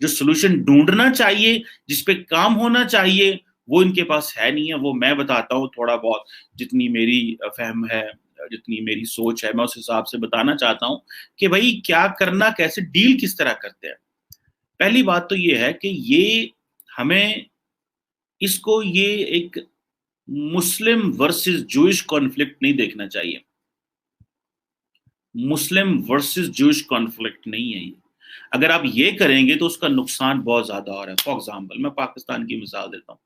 جو سولوشن ڈھونڈنا چاہیے، جس پہ کام ہونا چاہیے، وہ ان کے پاس ہے نہیں ہے. وہ میں بتاتا ہوں تھوڑا بہت، جتنی میری فہم ہے، جتنی میری سوچ ہے، میں اس حساب سے بتانا چاہتا ہوں کہ بھائی کیا کرنا، کیسے ڈیل کس طرح کرتے ہیں. پہلی بات تو یہ ہے کہ یہ ہمیں اس کو یہ ایک مسلم ورسز جوئش کانفلکٹ نہیں دیکھنا چاہیے. مسلم ورسز جوئش کانفلکٹ نہیں ہے یہ. اگر آپ یہ کریں گے تو اس کا نقصان بہت زیادہ ہو رہا ہے. فار ایگزامپل میں پاکستان کی مثال دیتا ہوں.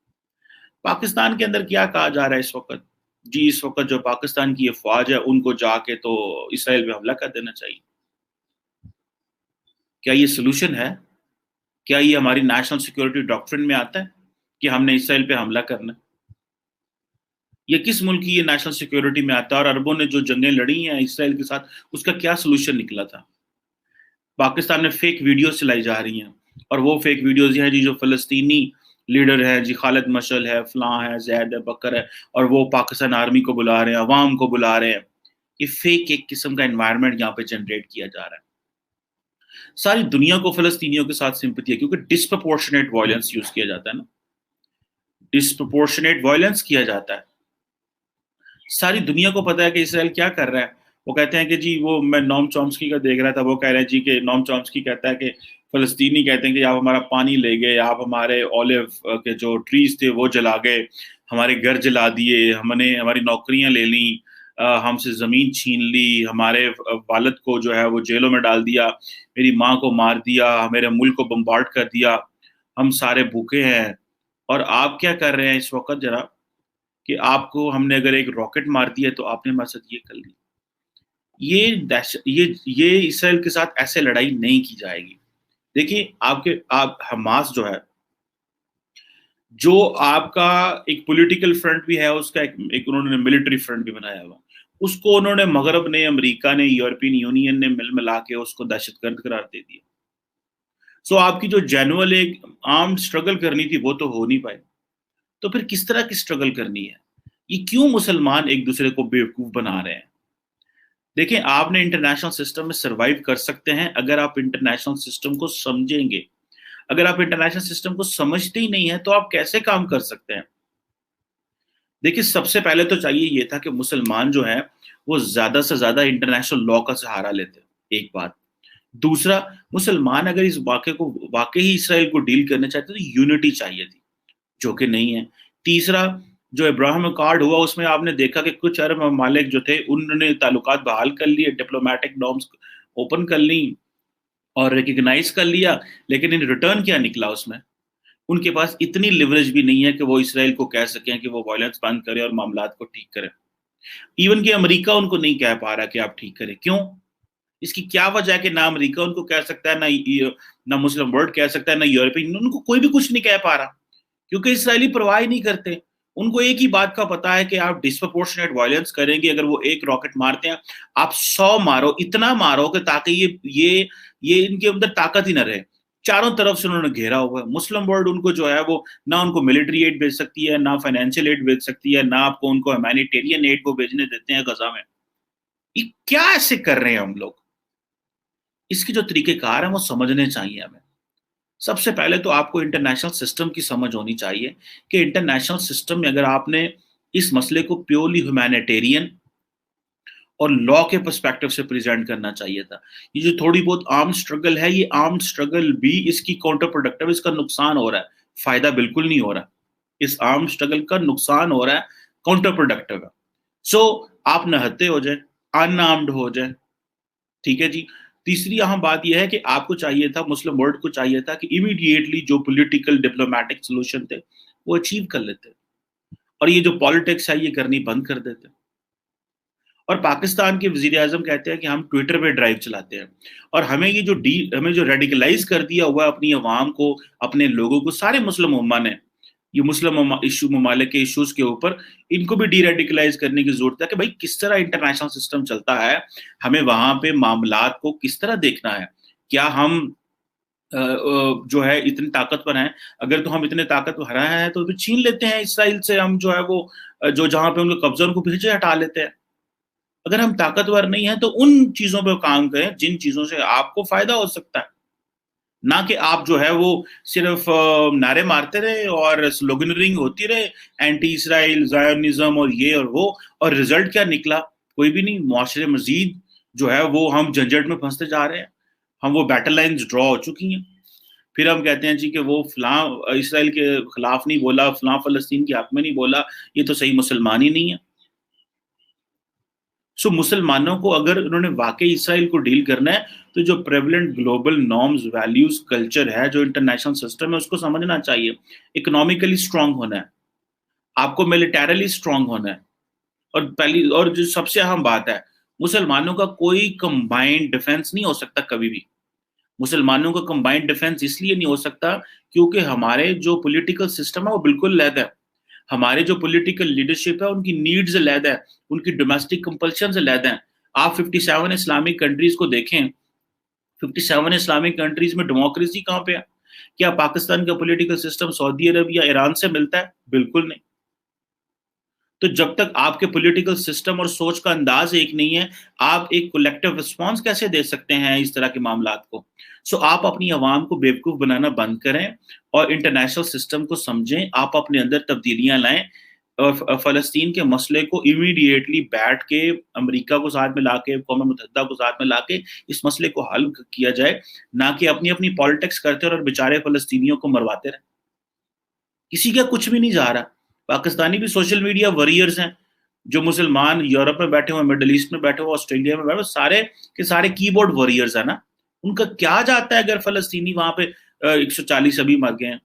پاکستان کے اندر کیا کہا جا رہا ہے اس وقت؟ جی اس وقت جو پاکستان کی یہ فوج ہے ان کو جا کے تو اسرائیل پہ حملہ کر دینا چاہیے. کیا یہ سولوشن ہے؟ کیا یہ ہماری نیشنل سیکورٹی ڈاکٹرن میں آتا ہے کہ ہم نے اسرائیل پہ حملہ کرنا؟ یہ کس ملک کی یہ نیشنل سیکورٹی میں آتا ہے؟ اور عربوں نے جو جنگیں لڑی ہیں اسرائیل کے ساتھ، اس کا کیا سولوشن نکلا تھا؟ پاکستان میں فیک ویڈیوز چلائی جا رہی ہیں، اور وہ فیک ویڈیوز یہ ہیں جی جو فلسطینی لیڈر ہے جی خالد مشعل ہے، فلاں ہے، زید ہے، بکر ہے، اور وہ پاکستان آرمی کو بلا رہے ہیں، عوام کو بلا رہے ہیں. یہ فیک ایک قسم کا انوائرمنٹ یہاں پہ جنریٹ کیا جا رہا ہے. ساری دنیا کو فلسطینیوں کے ساتھ سمپتی ہے کیونکہ ڈسپرپورشنیٹ وائلنس یوز کیا جاتا ہے نا، ڈسپرپورشنیٹ وائلنس کیا جاتا ہے. ساری دنیا کو پتا ہے کہ اسرائیل کیا کر رہا ہے. وہ کہتے ہیں کہ جی وہ میں نوم چومسکی کا دیکھ رہا تھا، وہ کہہ رہے ہیں جی کہ نوم چومسکی کہتا ہے کہ فلسطینی کہتے ہیں کہ آپ ہمارا پانی لے گئے، آپ ہمارے اولیو کے جو ٹریز تھے وہ جلا گئے، ہمارے گھر جلا دیے، ہم نے ہماری نوکریاں لے لیں، ہم سے زمین چھین لی، ہمارے والد کو جو ہے وہ جیلوں میں ڈال دیا، میری ماں کو مار دیا، میرے ملک کو بمبارڈ کر دیا، ہم سارے بھوکے ہیں. اور آپ کیا کر رہے ہیں اس وقت ذرا کہ آپ کو ہم نے اگر ایک راکٹ مار دیا تو آپ نے ہمارے ساتھ یہ کر لی. یہ اسرائیل کے ساتھ ایسے لڑائی نہیں کی جائے گی. دیکھیے آپ حماس جو ہے، جو آپ کا ایک پولیٹیکل فرنٹ بھی ہے، اس کا ایک انہوں نے ملٹری فرنٹ بھی بنایا ہوا، اس کو انہوں نے مغرب نے، امریکہ نے، یورپین یونین نے مل ملا کے اس کو دہشت گرد قرار دے دیا. سو آپ کی جو جینوئل ایک آرمڈ اسٹرگل کرنی تھی وہ تو ہو نہیں پائے. تو پھر کس طرح کی اسٹرگل کرنی ہے؟ یہ کیوں مسلمان ایک دوسرے کو بیوقوف بنا رہے ہیں؟ دیکھیں آپ نے انٹرنیشنل سسٹم میں سروائیو کر سکتے ہیں اگر آپ انٹرنیشنل سسٹم کو سمجھیں گے. اگر آپ انٹرنیشنل سسٹم کو سمجھتے ہی نہیں ہیں تو آپ کیسے کام کر سکتے ہیں؟ دیکھیں سب سے پہلے تو چاہیے یہ تھا کہ مسلمان جو ہیں وہ زیادہ سے زیادہ انٹرنیشنل لا کا سہارا لیتے. ایک بات. دوسرا، مسلمان اگر اس واقعے کو واقعی اسرائیل کو ڈیل کرنا چاہتے تو یونٹی چاہیے تھی، جو کہ نہیں ہے. تیسرا، جو ابراہیم اکارڈ ہوا اس میں آپ نے دیکھا کہ کچھ عرب ممالک جو تھے انہوں نے تعلقات بحال کر لیے، ڈپلومیٹک نارمز اوپن کر لیں اور ریکگنائز کر لیا، لیکن ان ریٹرن کیا نکلا؟ اس میں ان کے پاس اتنی لیوریج بھی نہیں ہے کہ وہ اسرائیل کو کہہ سکیں کہ وہ وائلنس بند کرے اور معاملات کو ٹھیک کرے. ایون کہ امریکہ ان کو نہیں کہہ پا رہا کہ آپ ٹھیک کریں. کیوں؟ اس کی کیا وجہ ہے کہ نہ امریکہ ان کو کہہ سکتا ہے، نہ مسلم ورلڈ کہہ سکتا ہے، نہ یورپین، ان کو کوئی بھی کچھ نہیں کہہ پا رہا کیونکہ اسرائیلی پرواہ نہیں کرتے. ان کو ایک ہی بات کا پتا ہے کہ آپ ڈسپرپورشنیٹ وائلنس کریں گے. اگر وہ ایک راکٹ مارتے ہیں آپ 100 مارو، اتنا مارو کہ تاکہ یہ ان کے اندر طاقت ہی نہ رہے. چاروں طرف سے انہوں نے گھیرا ہوا ہے. مسلم ورلڈ ان کو جو ہے وہ نہ ان کو ملٹری ایڈ بھیج سکتی ہے، نہ فائنینشیل ایڈ بھیج سکتی ہے، نہ آپ کو ان کو ہیومینیٹیرین ایڈ کو بھیجنے دیتے ہیں غزہ میں. یہ کیا ایسے کر رہے ہیں ہم لوگ؟ اس کے جو طریقہ کار ہیں وہ سمجھنے چاہیے ہمیں. سب سے پہلے تو آپ کو انٹرنیشنل سسٹم کی سمجھ ہونی چاہیے کہ انٹرنیشنل سسٹم میں اگر آپ نے اس مسئلے کو پیورلی ہیومینیٹیرین اور لا کے پرسپیکٹو سے پریزنٹ کرنا چاہیے تھا. یہ جو تھوڑی بہت آرمڈ اسٹرگل ہے، یہ آرمڈ اسٹرگل بھی اس کی کاؤنٹر پروڈکٹیو، اس کا نقصان ہو رہا ہے، فائدہ بالکل نہیں ہو رہا. اس آرمڈ اسٹرگل کا نقصان ہو رہا ہے، کاؤنٹر پروڈکٹیو ہے. سو آپ نہتے ہو جائیں، ان آرمڈ ہو جائیں. ٹھیک ہے جی. تیسری اہم بات یہ ہے کہ آپ کو چاہیے تھا، مسلم ورلڈ کو چاہیے تھا کہ امیڈیٹلی جو پولیٹیکل ڈپلومیٹک سولوشن تھے وہ اچیو کر لیتے اور یہ جو پالیٹکس ہے یہ کرنی بند کر دیتے. اور پاکستان کے وزیر اعظم کہتے ہیں کہ ہم ٹویٹر پہ ڈرائیو چلاتے ہیں اور ہمیں یہ جو ریڈیکلائز کر دیا ہوا ہے اپنی عوام کو، اپنے لوگوں کو، سارے مسلم امہ نے، یہ مسلم ممالک کے ایشوز کے اوپر ان کو بھی ڈی ریڈیکلائز کرنے کی ضرورت ہے کہ بھائی کس طرح انٹرنیشنل سسٹم چلتا ہے، ہمیں وہاں پہ معاملات کو کس طرح دیکھنا ہے. کیا ہم جو ہے اتنے طاقتور ہیں؟ اگر تو ہم اتنے طاقتور ہیں تو پھر چھین لیتے ہیں اسرائیل سے، ہم جو ہے وہ جو جہاں پہ ان کا قبضہ ان کو پیچھے ہٹا لیتے ہیں. اگر ہم طاقتور نہیں ہیں تو ان چیزوں پہ کام کریں جن چیزوں سے آپ کو فائدہ ہو سکتا ہے. نہ کہ آپ جو ہے وہ صرف نعرے مارتے رہے اور سلوگنرنگ ہوتی رہے اینٹی اسرائیل زائونزم اور یہ اور وہ، اور رزلٹ کیا نکلا؟ کوئی بھی نہیں. معاشرے مزید جو ہے وہ ہم جھنجٹ میں پھنستے جا رہے ہیں. ہم وہ بیٹل لائنز ڈرا ہو چکی ہیں. پھر ہم کہتے ہیں جی کہ وہ فلاں اسرائیل کے خلاف نہیں بولا، فلاں فلسطین کے حق میں نہیں بولا، یہ تو صحیح مسلمان ہی نہیں ہے. سو مسلمانوں کو اگر انہوں نے واقعی اسرائیل کو ڈیل کرنا ہے تو جو prevalent global norms values culture ہے، جو انٹرنیشنل سسٹم ہے، اس کو سمجھنا چاہیے. اکنامیکلی اسٹرانگ ہونا ہے، آپ کو ملیٹریلی اسٹرانگ ہونا ہے. اور پہلی اور جو سب سے اہم بات ہے، مسلمانوں کا کوئی کمبائنڈ ڈیفenس نہیں ہو سکتا کبھی بھی. مسلمانوں کا کمبائنڈ ڈیفenس اس لیے نہیں ہو سکتا کیونکہ ہمارے جو پولیٹیکل سسٹم ہے وہ بالکل علیحدہ ہے. ہمارے جو پولیٹیکل لیڈرشپ ہے ان کی نیڈز علیحدہ ہے، ان کی ڈومیسٹک کمپلشنز علیحدہ ہیں. آپ 57 اسلامک کنٹریز کو دیکھیں، 57 اسلامک کنٹریز میں ڈیموکریسی کہاں پہ ہے؟ کیا پاکستان کا پولیٹیکل سسٹم سعودی عرب یا ایران سے ملتا ہے؟ بالکل نہیں. تو جب تک آپ کے پولیٹیکل سسٹم اور سوچ کا انداز ایک نہیں ہے، آپ ایک کولیکٹیو رسپانس کیسے دے سکتے ہیں اس طرح کے معاملات کو؟ سو آپ اپنی عوام کو بیوقوف بنانا بند کریں اور انٹرنیشنل سسٹم کو سمجھیں. آپ اپنے اندر تبدیلیاں لائیں اور فلسطین کے مسئلے کو امیڈیٹلی بیٹھ کے امریکہ کو ساتھ میں لا کے، اقوام متحدہ کو ساتھ میں لا کے اس مسئلے کو حل کیا جائے، نہ کہ اپنی اپنی پالیٹکس کرتے اور بیچارے فلسطینیوں کو مرواتے رہیں. کسی کا کچھ بھی نہیں جا رہا. پاکستانی بھی سوشل میڈیا وریئرز ہیں، جو مسلمان یورپ میں بیٹھے ہوئے، مڈل ایسٹ میں بیٹھے ہوئے، آسٹریلیا میں بیٹھے ہوئے، سارے کے سارے کی بورڈ وریئرز ہیں نا. ان کا کیا جاتا ہے اگر فلسطینی وہاں پہ 140 ابھی مر گئے ہیں،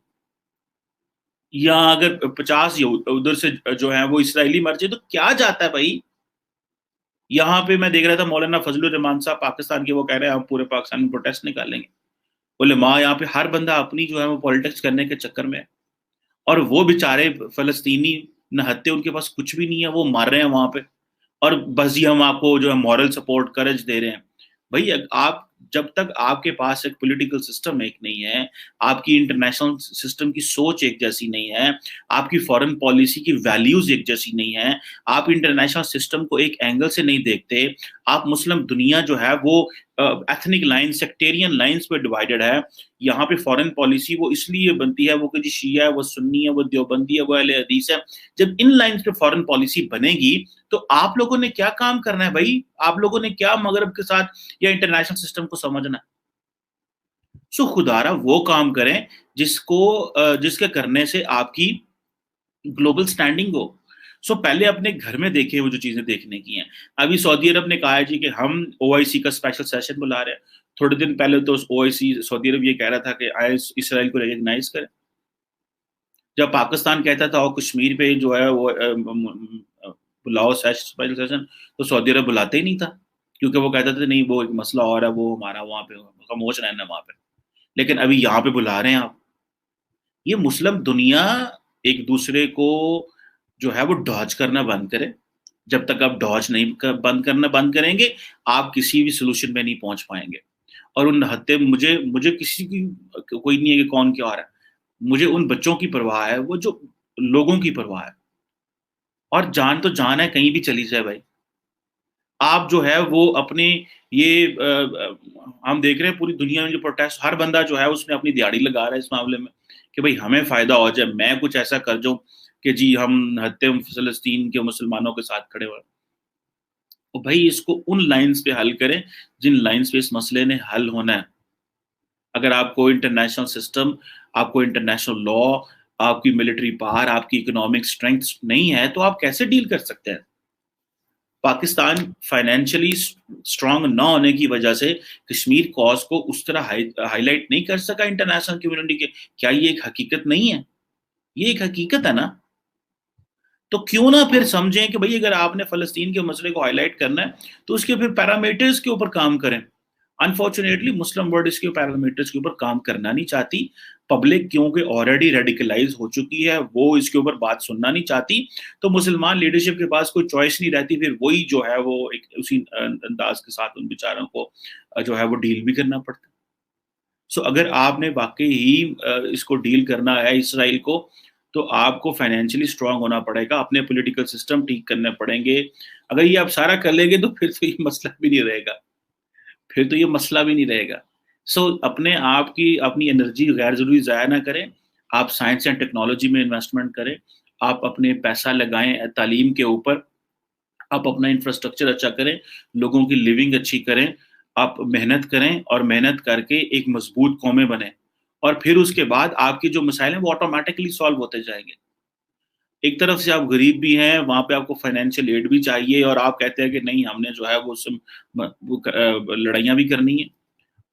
یا اگر 50 ادھر سے جو ہیں وہ اسرائیلی مر جائے تو کیا جاتا ہے بھائی؟ یہاں پہ میں دیکھ رہا تھا مولانا فضل الرحمان صاحب پاکستان کے، وہ کہہ رہے ہیں ہم پورے پاکستان میں پروٹیسٹ نکالیں گے. بولے ماں یہاں پہ ہر بندہ اپنی جو ہے وہ پالیٹکس کرنے کے چکر میں ہے، اور وہ بیچارے فلسطینی نہتے، ان کے پاس کچھ بھی نہیں ہے، وہ مر رہے ہیں وہاں پہ، اور بس یہ ہم آپ کو جو ہے مورل سپورٹ کرج دے رہے ہیں. بھائی آپ جب تک آپ کے پاس ایک پولیٹیکل سسٹم ایک نہیں ہے، آپ کی انٹرنیشنل سسٹم کی سوچ ایک جیسی نہیں ہے، آپ کی فارن پالیسی کی ویلیوز ایک جیسی نہیں ہے، آپ انٹرنیشنل سسٹم کو ایک اینگل سے نہیں دیکھتے، آپ مسلم دنیا جو ہے وہ ایتھنک لائن، سیکٹیرین لائنز پہ ڈیوائیڈڈ ہے. یہاں پہ فارن پالیسی وہ اس لیے بنتی ہے، وہ کہ جی شیعہ ہے، وہ سنی ہے، وہ دیوبندی ہے، وہ اہل حدیث ہے. جب ان لائنز پہ فارن پالیسی بنے گی تو آپ لوگوں نے کیا کام کرنا ہے بھائی؟ آپ لوگوں نے کیا مغرب کے ساتھ یا انٹرنیشنل سسٹم کو سمجھنا ہے؟ سو خدارہ وہ کام کریں جس کے کرنے سے آپ کی گلوبل سٹینڈنگ ہو. سو پہلے اپنے گھر میں دیکھیں وہ جو چیزیں دیکھنے کی ہیں. ابھی سعودی عرب نے کہا ہے جی کہ ہم او آئی سی کا اسپیشل سیشن بلا رہے ہیں. تھوڑے دن پہلے تو او آئی سی سعودی عرب یہ کہہ رہا تھا کہ آئے اسرائیل کو ریکگنائز کریں. جب پاکستان کہتا تھا اور کشمیر پہ جو ہے وہ بلاؤ اسپیشل سیشن، تو سعودی عرب بلاتے ہی نہیں تھا، کیونکہ وہ کہتا تھا نہیں وہ ایک مسئلہ اور ہے، وہ ہمارا وہاں پہ خاموش رہنا وہاں پہ. لیکن ابھی یہاں پہ بلا رہے ہیں آپ. یہ مسلم دنیا ایک دوسرے کو جو ہے وہ ڈاج کرنا بند کرے. جب تک آپ ڈاج نہیں بند کریں گے، آپ کسی بھی سولوشن میں نہیں پہنچ پائیں گے. اور ان نہتے مجھے کسی کی کوئی نہیں ہے کہ کون کیا آ رہا ہے. مجھے ان بچوں کی پرواہ ہے، وہ جو لوگوں کی پرواہ ہے. اور جان تو جان ہے، کہیں بھی چلی جائے بھائی. آپ جو ہے وہ اپنے یہ ہم دیکھ رہے ہیں پوری دنیا میں جو پروٹیسٹ، ہر بندہ جو ہے اس میں اپنی دیہڑی لگا رہا ہے اس معاملے میں کہ بھائی ہمیں فائدہ ہو جائے، میں کچھ ایسا کر جاؤں کہ جی ہم نہتے فلسطین کے مسلمانوں کے ساتھ کھڑے ہوئے. تو بھائی اس کو ان لائنز پہ حل کریں جن لائنز پہ اس مسئلے نے حل ہونا ہے. اگر آپ کو انٹرنیشنل سسٹم، آپ کو انٹرنیشنل لا، آپ کی ملٹری پاور، آپ کی اکنامک اسٹرینتھ نہیں ہے تو آپ کیسے ڈیل کر سکتے ہیں؟ پاکستان فائنینشلی اسٹرانگ نہ ہونے کی وجہ سے کشمیر کاز کو اس طرح ہائی لائٹ نہیں کر سکا انٹرنیشنل کمیونٹی کے. کیا یہ ایک حقیقت نہیں ہے؟ یہ ایک حقیقت ہے نا. تو کیوں نہ پھر سمجھیں کہ بھئی اگر آپ نے فلسطین کے مسئلے کو ہائی لائٹ کرنا ہے تو اس کے پھر پیرامیٹرز کے اوپر کام کریں. انفارچونیٹلی مسلم ورلڈ اس کے پیرامیٹرز کے اوپر کام کرنا نہیں چاہتی. پبلک کیونکہ آلریڈی ریڈیکلائز ہو چکی ہے، وہ اس کے اوپر بات سننا نہیں چاہتی. تو مسلمان لیڈرشپ کے پاس کوئی چوائس نہیں رہتی، پھر وہی جو ہے وہ اسی انداز کے ساتھ ان بیچاروں کو جو ہے وہ ڈیل بھی کرنا پڑتا. سو اگر آپ نے واقعی ہی اس کو ڈیل کرنا ہے اسرائیل کو، تو آپ کو فائنینشلی اسٹرانگ ہونا پڑے گا، اپنے پولیٹیکل سسٹم ٹھیک کرنے پڑیں گے. اگر یہ آپ سارا کر لیں گے تو پھر تو یہ مسئلہ بھی نہیں رہے گا، پھر تو یہ مسئلہ بھی نہیں رہے گا. سو اپنے آپ کی اپنی انرجی غیر ضروری ضائع نہ کریں. آپ سائنس اینڈ ٹیکنالوجی میں انویسٹمنٹ کریں. آپ اپنے پیسہ لگائیں تعلیم کے اوپر. آپ اپنا انفراسٹرکچر اچھا کریں, لوگوں کی لیونگ اچھی کریں. آپ محنت کریں اور محنت کر کے ایک مضبوط قومیں بنیں, اور پھر اس کے بعد آپ کے جو مسائل ہیں وہ آٹومیٹکلی سالو ہوتے جائیں گے. ایک طرف سے آپ غریب بھی ہیں, وہاں پہ آپ کو فائنینشیل ایڈ بھی چاہیے, اور آپ کہتے ہیں کہ نہیں ہم نے جو ہے وہ لڑائیاں بھی کرنی ہیں.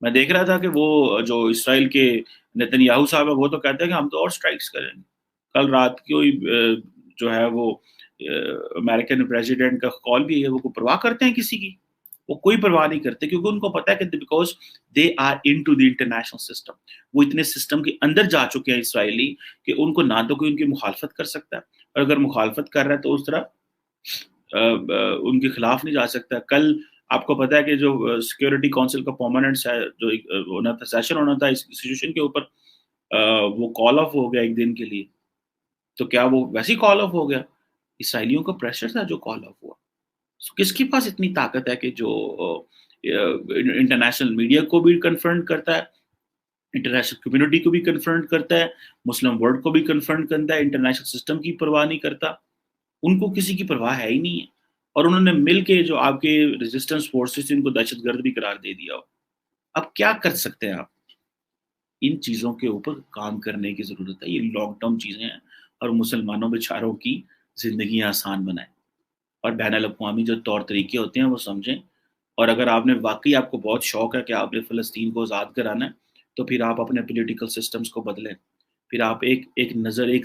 میں دیکھ رہا تھا کہ وہ جو اسرائیل کے نتن یاہو صاحب ہے وہ تو کہتے ہیں کہ ہم تو اور سٹرائکس کریں گے. کل رات کو ہی جو ہے وہ امریکن پریزیڈنٹ کا کال بھی ہے, وہ کو پرواہ کرتے ہیں کسی کی؟ وہ کوئی پرواہ نہیں کرتے, کیونکہ ان کو پتا ہے کہ because they are in to the international system. وہ اتنے سسٹم کے اندر جا چکے ہیں اسرائیلی کہ ان کو نہ تو کوئی ان کی مخالفت کر سکتا ہے, اور اگر مخالفت کر رہا ہے تو اس طرح ان کے خلاف نہیں جا سکتا. کل آپ کو پتا ہے کہ جو سیکورٹی کونسل کا پرماننٹ جو ہونا تھا, سیشن ہونا تھا اس سچویشن کے اوپر, وہ کال آف ہو گیا ایک دن کے لیے. تو کیا وہ ویسے کال آف ہو گیا؟ اسرائیلیوں کا پریشر تھا جو کال آف ہوا. کس کے پاس اتنی طاقت ہے کہ جو انٹرنیشنل میڈیا کو بھی کنفرنٹ کرتا ہے, انٹرنیشنل کمیونٹی کو بھی کنفرنٹ کرتا ہے, مسلم ورلڈ کو بھی کنفرنٹ کرتا ہے, انٹرنیشنل سسٹم کی پرواہ نہیں کرتا. ان کو کسی کی پرواہ ہے ہی نہیں ہے, اور انہوں نے مل کے جو آپ کے ریزسٹنس فورسز ان کو دہشت گرد بھی قرار دے دیا ہو. اب کیا کر سکتے ہیں آپ؟ ان چیزوں کے اوپر کام کرنے کی ضرورت ہے. یہ لانگ ٹرم چیزیں ہیں, اور مسلمانوں بیچاروں کی زندگیاں آسان بنائیں, اور بین الاقوامی جو طور طریقے ہوتے ہیں وہ سمجھیں. اور اگر آپ نے واقعی آپ کو بہت شوق ہے کہ آپ نے فلسطین کو آزاد کرانا ہے, تو پھر آپ اپنے پولیٹیکل سسٹمز کو بدلیں. پھر آپ ایک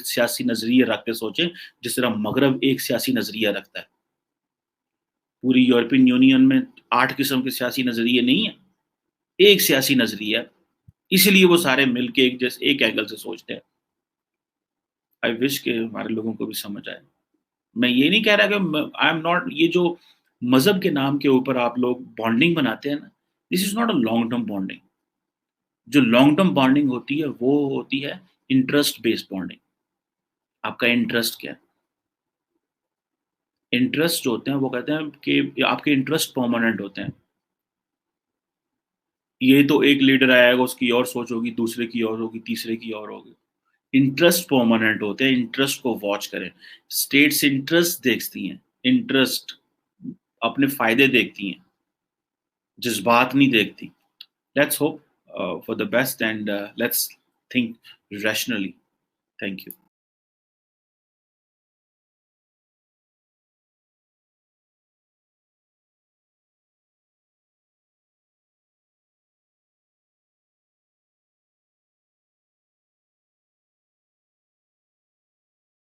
سیاسی نظریہ رکھ کے سوچیں, جس طرح مغرب ایک سیاسی نظریہ رکھتا ہے. پوری یورپین یونین میں 8 قسم کے سیاسی نظریے نہیں ہیں, ایک سیاسی نظریہ. اسی لیے وہ سارے مل کے ایک اینگل سے سوچتے ہیں. آئی وش کہ ہمارے لوگوں کو بھی سمجھ آئے. میں یہ نہیں کہہ رہا کہ آئی ایم ناٹ, یہ جو مذہب کے نام کے اوپر آپ لوگ بانڈنگ بناتے ہیں نا, this is not a long term bonding. جو لانگ ٹرم بانڈنگ ہوتی ہے وہ ہوتی ہے انٹرسٹ بیسڈ بانڈنگ. آپ کا انٹرسٹ کیا ہے؟ انٹرسٹ جو ہوتے ہیں وہ کہتے ہیں کہ آپ کے انٹرسٹ پرماننٹ ہوتے ہیں. یہ تو ایک لیڈر آئے گا, اس کی اور سوچ ہوگی, دوسرے کی اور ہوگی, تیسرے کی اور ہوگی. انٹرسٹ پرماننٹ ہوتے ہیں. انٹرسٹ کو واچ کریں. اسٹیٹس انٹرسٹ دیکھتی ہیں, انٹرسٹ اپنے فائدے دیکھتی ہیں, جذبات نہیں دیکھتی. Let's hope for the best and let's think rationally. Thank you.